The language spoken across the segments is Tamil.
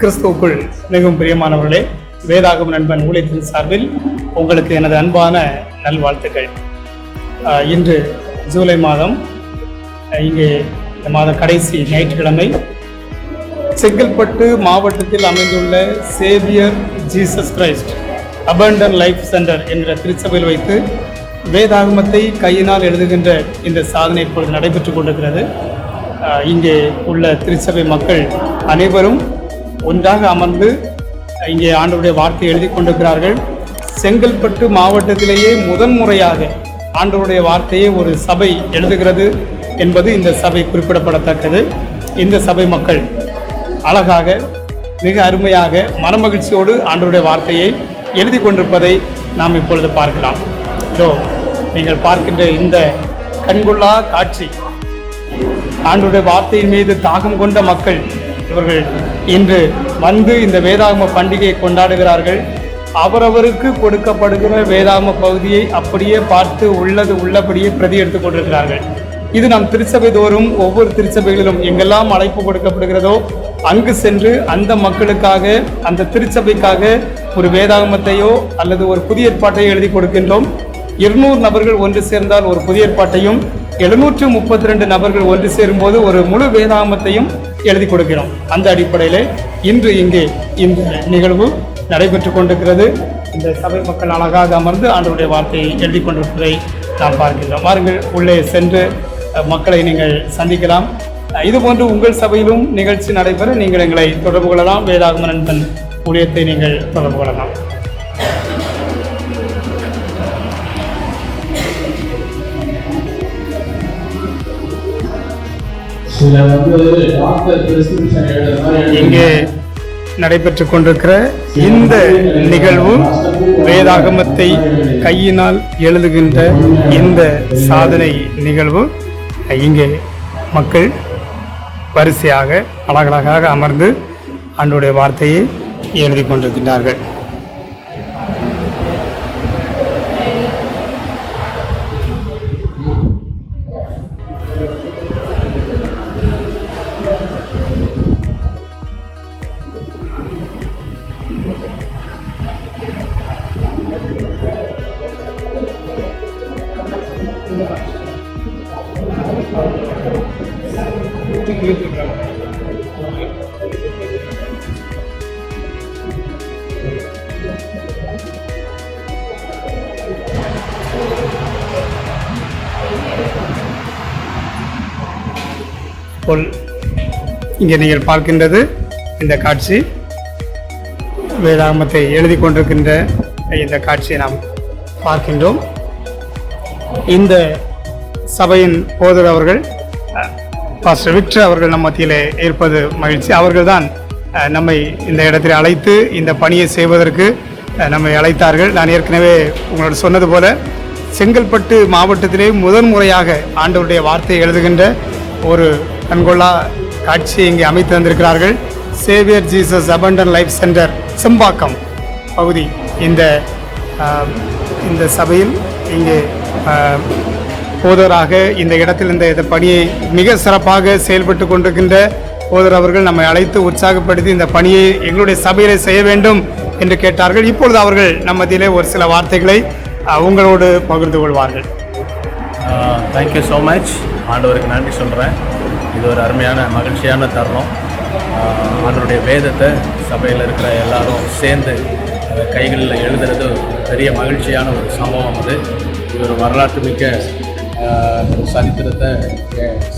கிறிஸ்துவுக்குள் மிகவும் பிரியமானவர்களே, வேதாகம நண்பன் ஊழியத்தின் சார்பில் உங்களுக்கு எனது அன்பான நல்வாழ்த்துக்கள். இன்று ஜூலை மாதம், இங்கே இந்த மாத கடைசி ஞாயிற்றுக்கிழமை செங்கல்பட்டு மாவட்டத்தில் அமைந்துள்ள Xavier Jesus Christ abundant life centre என்ற திருச்சபையில் வைத்து வேதாகமத்தை கையினால் எழுதுகின்ற இந்த சாதனை இப்பொழுது நடைபெற்று கொண்டிருக்கிறது. இங்கே உள்ள திருச்சபை மக்கள் அனைவரும் ஒன்றாக அமர்ந்து இங்கே ஆண்டவருடைய வார்த்தையை எழுதி கொண்டிருக்கிறார்கள். செங்கல்பட்டு மாவட்டத்திலேயே முதன்முறையாக ஆண்டவருடைய வார்த்தையை ஒரு சபை எழுதுகிறது என்பது இந்த சபை குறிப்பிடப்படத்தக்கது. இந்த சபை மக்கள் அழகாக, மிக அருமையாக, மனமகிழ்ச்சியோடு ஆண்டவருடைய வார்த்தையை எழுதி கொண்டிருப்பதை நாம் இப்பொழுது பார்க்கலாம். இதோ நீங்கள் பார்க்கின்ற இந்த கண்கொள்ளா காட்சி, ஆண்டவருடைய வார்த்தையின் மீது தாகம் கொண்ட மக்கள் இவர்கள் இன்று வந்து இந்த வேதாகம பண்டிகையை கொண்டாடுகிறார்கள். அவரவருக்கு கொடுக்கப்படுகிற வேதாகம பகுதியை அப்படியே பார்த்து உள்ளபடியே பிரதி எடுத்துக் கொண்டிருக்கிறார்கள். இது நம் திருச்சபை தோறும் ஒவ்வொரு திருச்சபைகளிலும் எங்கெல்லாம் அழைப்பு கொடுக்கப்படுகிறதோ அங்கு சென்று அந்த மக்களுக்காக, அந்த திருச்சபைக்காக ஒரு வேதாகமத்தையோ அல்லது ஒரு புதிய ஏற்பாட்டையோ எழுதி கொடுக்கின்றோம். 200 நபர்கள் ஒன்று சேர்ந்தால் ஒரு புதிய ஏற்பாட்டையும், 732 நபர்கள் ஒன்று சேரும்போது ஒரு முழு வேதாகமத்தையும் எழுதி கொடுக்கிறோம். அந்த அடிப்படையில் இன்று இங்கே இந்த நிகழ்வு நடைபெற்று கொண்டிருக்கிறது. இந்த சபை மக்கள் அழகாக அமர்ந்து ஆண்டவருடைய வார்த்தையை எழுதி கொண்டிருப்பதை நாம் பார்க்கின்றோம். வாருங்கள், உள்ளே சென்று மக்களை நீங்கள் சந்திக்கலாம். இதுபோன்று உங்கள் சபையிலும் நிகழ்ச்சி நடைபெற நீங்கள் எங்களை தொடர்பு கொள்ளலாம். வேதாகம நண்பன் ஊழியத்தை நீங்கள் தொடர்பு கொள்ளலாம். இங்கே நடைபெற்று கொண்டிருக்கிற இந்த நிகழ்வு வேதாகமத்தை கையினால் எழுதுகின்ற இந்த சாதனை நிகழ்வு. இங்கே மக்கள் வரிசையாக அழகழகாக அமர்ந்து ஆண்டவருடைய வார்த்தையை எழுதி கொண்டிருக்கின்றார்கள். இங்கே நீங்கள் பார்க்கின்றது இந்த காட்சி, வேதாகமத்தை எழுதி கொண்டிருக்கின்ற இந்த காட்சியை நாம் பார்க்கின்றோம். இந்த சபையின் போதர் அவர்கள் பாஸ்டர் விக்டர் அவர்கள் நம் மத்தியிலே இருப்பது மகிழ்ச்சி. அவர்கள்தான் நம்மை இந்த இடத்தில் அழைத்து இந்த பணியை செய்வதற்கு நம்மை அழைத்தார்கள். நான் ஏற்கனவே உங்களோட சொன்னது போல செங்கல்பட்டு மாவட்டத்திலே முதன்முறையாக ஆண்டவருடைய வார்த்தையை எழுதுகின்ற ஒரு கண்கொள்ளா காட்சியை இங்கே அமைத்து வந்திருக்கிறார்கள். Xavier Jesus abundant life centre Sembakkam பகுதி இந்த சபையில் இங்கே போதராக இந்த இடத்தில் இந்த பணியை மிக சிறப்பாக செயல்பட்டு கொண்டிருக்கின்ற போதர் அவர்கள் நம்மை அழைத்து உற்சாகப்படுத்தி இந்த பணியை எங்களுடைய சபையிலே செய்ய வேண்டும் என்று கேட்டார்கள். இப்பொழுது அவர்கள் நம்ம மத்தியிலே ஒரு சில வார்த்தைகளை உங்களோடு பகிர்ந்து கொள்வார்கள். Thank you so much. ஆண்டவருக்கு நன்றி சொல்கிறேன். இது ஒரு அருமையான மகிழ்ச்சியான தருணம். ஆண்டவருடைய வேதத்தை சபையில் இருக்கிற எல்லாரும் சேர்ந்து கைகளில் எழுதுறது பெரிய மகிழ்ச்சியான ஒரு சம்பவம். இது ஒரு வரலாற்று மிக்க சரித்திரத்தை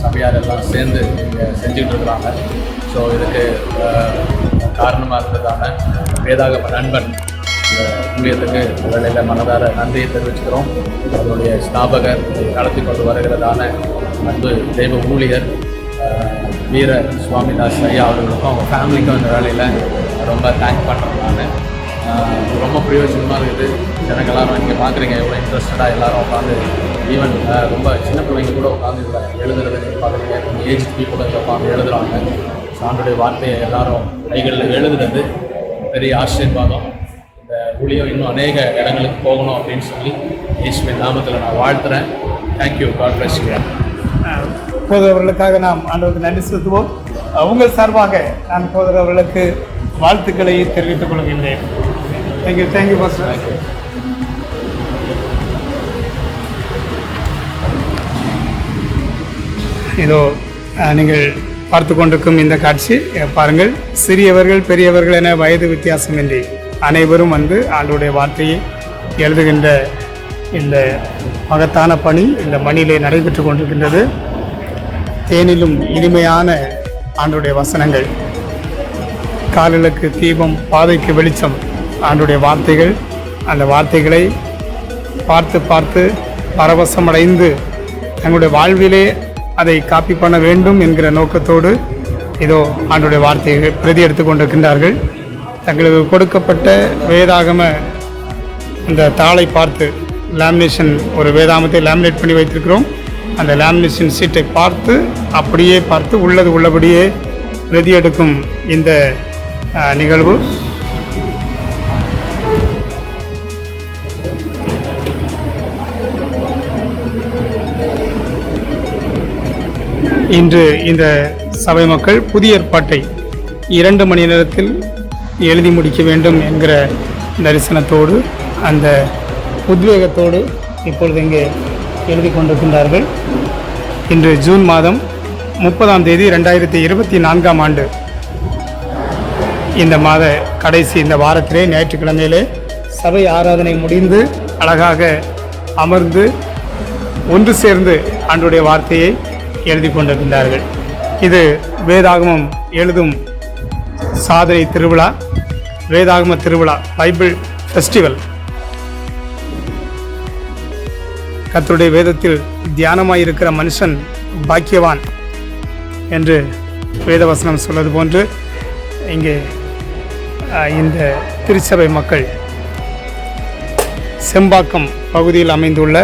சபையார் எல்லாம் சேர்ந்து இங்கே செஞ்சுக்கிட்டு இருக்கிறாங்க. ஸோ இதுக்கு காரணமாக இருந்ததான வேதாகம நண்பன் ஊழியத்துக்கு வேலையில் மனதார நன்றியை தெரிவிச்சுக்கிறோம். அவருடைய ஸ்தாபகர் நடத்தி கொண்டு வருகிறதான அன்பு தெய்வ ஊழியர் வீர சுவாமிதாஸ் ஐயா அவர்களுக்கும் அவங்க ஃபேமிலிக்கும் இந்த வேலையில் ரொம்ப தேங்க் பண்ணுறேன். நான் ரொம்ப பிரயோஜனமாக இருக்குது. எனக்கு எல்லாரும் இங்கே பார்க்குறீங்க எவ்வளோ இன்ட்ரெஸ்டடாக எல்லோரும் உட்காந்து, ஈவன் ரொம்ப சின்ன பிள்ளைங்க கூட உட்காந்து இதில் எழுதுறது நீங்கள் பார்க்குறீங்க. ஏஜ் பீப்புள் இதில் உட்காந்து எழுதுகிறாங்க. ஆண்டவருடைய வார்த்தையை எல்லாரும் கைகளில் எழுதுறது பெரிய ஆசீர்வாதம். இந்த ஊழியம் இன்னும் அநேக இடங்களுக்கு போகணும் அப்படின்னு சொல்லி இயேசுவின் நாமத்தில் நான் வாழ்த்துறேன். தேங்க்யூ. God bless you. போதவர்களுக்காக நாம் ஆண்டவருக்கு நன்றி செலுத்துவோம். உங்கள் சார்பாக நான் போதவர்களுக்கு வாழ்த்துக்களை தெரிவித்துக் கொள்கின்றேன். Thank you pastor. இதோ நீங்கள் பார்த்து கொண்டிருக்கும் இந்த காட்சி பாருங்கள். சிறியவர்கள் பெரியவர்கள் என வயது வித்தியாசமின்றி அனைவரும் வந்து ஆண்டவருடைய வார்த்தையை எழுதுகின்ற இந்த மகத்தான பணி இந்த மணியிலே நடைபெற்று கொண்டிருக்கின்றது. தேனிலும் இனிமையான ஆண்டவருடைய வசனங்கள், கால்களுக்கு தீபம் பாதைக்கு வெளிச்சம் ஆண்டவருடைய வார்த்தைகள். அந்த வார்த்தைகளை பார்த்து பார்த்து பரவசமடைந்து தங்களுடைய வாழ்விலே அதை காப்பி பண்ண வேண்டும் என்கிற நோக்கத்தோடு இதோ ஆண்டவருடைய வார்த்தையை பிரதி எடுத்து கொண்டிருக்கின்றார்கள். தங்களுக்கு கொடுக்கப்பட்ட வேதாகம இந்த தாளை பார்த்து லேமினேஷன், ஒரு வேதாகமத்தை லேமினேட் பண்ணி வைத்திருக்கிறோம். அந்த லேமினேஷன் சீட்டை பார்த்து அப்படியே பார்த்து உள்ளது உள்ளபடியே பிரதி எடுக்கும் இந்த நிகழ்வு இன்று இந்த சபை மக்கள் புதிய ஏற்பாட்டை 2 மணி நேரத்தில் எழுதி முடிக்க வேண்டும் என்கிற தரிசனத்தோடு அந்த உத்வேகத்தோடு இப்பொழுது இங்கே எழுதி கொண்டிருக்கின்றார்கள். இன்று ஜூன் மாதம் 30ஆம் தேதி 2024ஆம் ஆண்டு இந்த மாத கடைசி இந்த வாரத்திலே ஞாயிற்றுக்கிழமையிலே சபை ஆராதனை முடிந்து அழகாக அமர்ந்து ஒன்று சேர்ந்து ஆண்டவருடைய வார்த்தையை எழுதி கொண்டிருக்கின்றார்கள். இது வேதாகமம் எழுதும் சாதனை திருவிழா, வேதாகம திருவிழா, பைபிள் ஃபெஸ்டிவல். கர்த்தருடைய வேதத்தில் தியானமாயிருக்கிற மனுஷன் பாக்கியவான் என்று வேதவசனம் சொல்வது போன்று இங்கே இந்த திருச்சபை மக்கள் செம்பாக்கம் பகுதியில் அமைந்துள்ள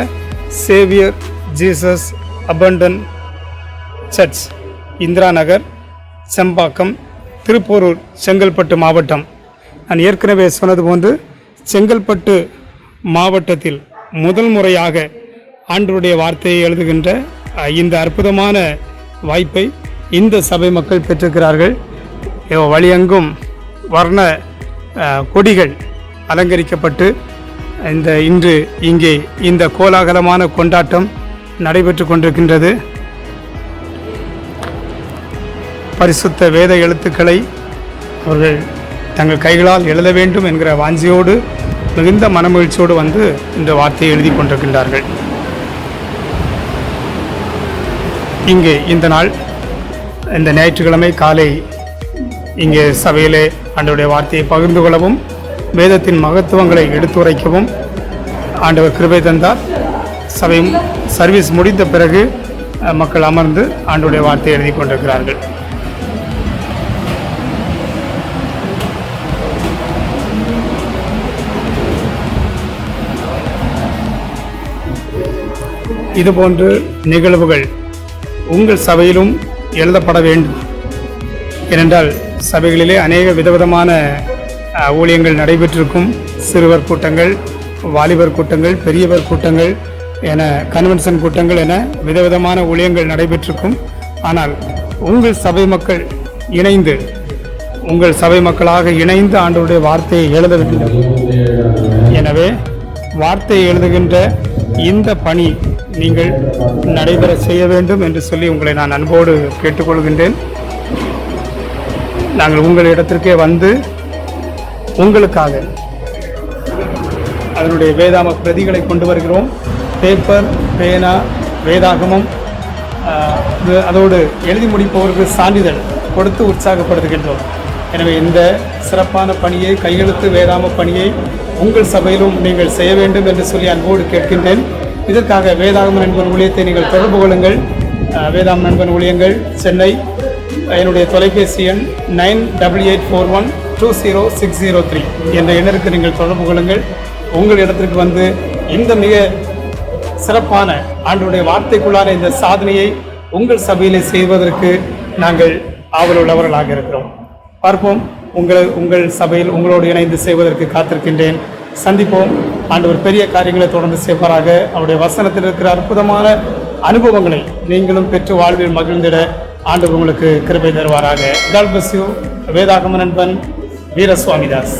Xavier Jesus abundant church, Indira Nagar, Sembakkam, Thiruporur, Chengalpattu மாவட்டம். நான் ஏற்கனவே சொன்னது போன்று செங்கல்பட்டு மாவட்டத்தில் முதல் முறையாக ஆண்டவருடைய வார்த்தையை எழுதுகின்ற இந்த அற்புதமான வாய்ப்பை இந்த சபை மக்கள் பெற்றிருக்கிறார்கள். வழியெங்கும் வர்ண கொடிகள் அலங்கரிக்கப்பட்டு இன்று இங்கே இந்த கோலாகலமான கொண்டாட்டம் நடைபெற்று கொண்டிருக்கின்றது. பரிசுத்த வேத எழுத்துக்களை அவர்கள் தங்கள் கைகளால் எழுத வேண்டும் என்கிற வாஞ்சியோடு மிகுந்த மனமகிழ்ச்சியோடு வந்து இந்த வார்த்தையை எழுதி கொண்டிருக்கின்றார்கள். இங்கே இந்த நாள், இந்த ஞாயிற்றுக்கிழமை காலை இங்கே சபையிலே ஆண்டவருடைய வார்த்தையை பகிர்ந்து கொள்ளவும் வேதத்தின் மகத்துவங்களை எடுத்துரைக்கவும் ஆண்டவர் கிருபை தந்தார். சபை சர்வீஸ் முடிந்த பிறகு மக்கள் அமர்ந்து ஆண்டவருடைய வார்த்தையை எழுதி கொண்டிருக்கிறார்கள். இதுபோன்று நிகழ்வுகள் உங்கள் சபையிலும் எழுதப்பட வேண்டும். ஏனென்றால் சபைகளிலே அநேக விதவிதமான ஊழியங்கள் நடைபெற்றிருக்கும். சிறுவர் கூட்டங்கள், வாலிபர் கூட்டங்கள், பெரியவர் கூட்டங்கள் என, கன்வென்ஷன் கூட்டங்கள் என விதவிதமான ஊழியங்கள் நடைபெற்றிருக்கும். ஆனால் உங்கள் சபை மக்கள் இணைந்து, உங்கள் சபை மக்களாக இணைந்து ஆண்டவருடைய வார்த்தையை எழுத வேண்டும். எனவே வார்த்தையை எழுதுகின்ற இந்த பணி நீங்கள் நடைபெற செய்ய வேண்டும் என்று சொல்லி உங்களை நான் அன்போடு கேட்டுக்கொள்கின்றேன். நாங்கள் உங்கள் இடத்திற்கே வந்து உங்களுக்காக அதனுடைய வேதாம பிரதிகளை கொண்டு வருகிறோம். பேப்பர், பேனா, வேதாகமம், அதோடு எழுதி முடிப்பவருக்கு சான்றிதழ் கொடுத்து உற்சாகப்படுத்துகின்றோம். எனவே இந்த சிறப்பான பணியை, கையெழுத்து வேதாம பணியை உங்கள் சபையிலும் நீங்கள் செய்ய வேண்டும் என்று சொல்லி அன்போடு கேட்கின்றேன். இதற்காக வேதாகம நண்பன் ஊழியத்தை நீங்கள் தொடர்பு கொள்ளுங்கள். வேதாகம நண்பன் ஊழியங்கள், சென்னை. என்னுடைய தொலைபேசி எண் 9841200603 என்ற எண்ணிற்கு நீங்கள் தொடர்பு கொள்ளுங்கள். உங்கள் இடத்திற்கு வந்து இந்த மிக சிறப்பான ஆண்டவருடைய வார்த்தைக்குள்ளான இந்த சாதனையை உங்கள் சபையிலே செய்வதற்கு நாங்கள் ஆவலுள்ளவர்களாக இருக்கிறோம். பார்ப்போம். உங்கள் சபையில் உங்களோடு இணைந்து செய்வதற்கு காத்திருக்கின்றேன். சந்திப்போம். ஆண்டவர் பெரிய காரியங்களை தொடர்ந்து செய்வாராக. அவருடைய வசனத்தில் இருக்கிற அற்புதமான அனுபவங்களை நீங்களும் பெற்று வாழ்வில் மகிழ்ந்திட ஆண்டவர் உங்களுக்கு கிருபை தருவாராக. God bless you. வேதாகம நண்பன் வீரசுவாமிதாஸ்.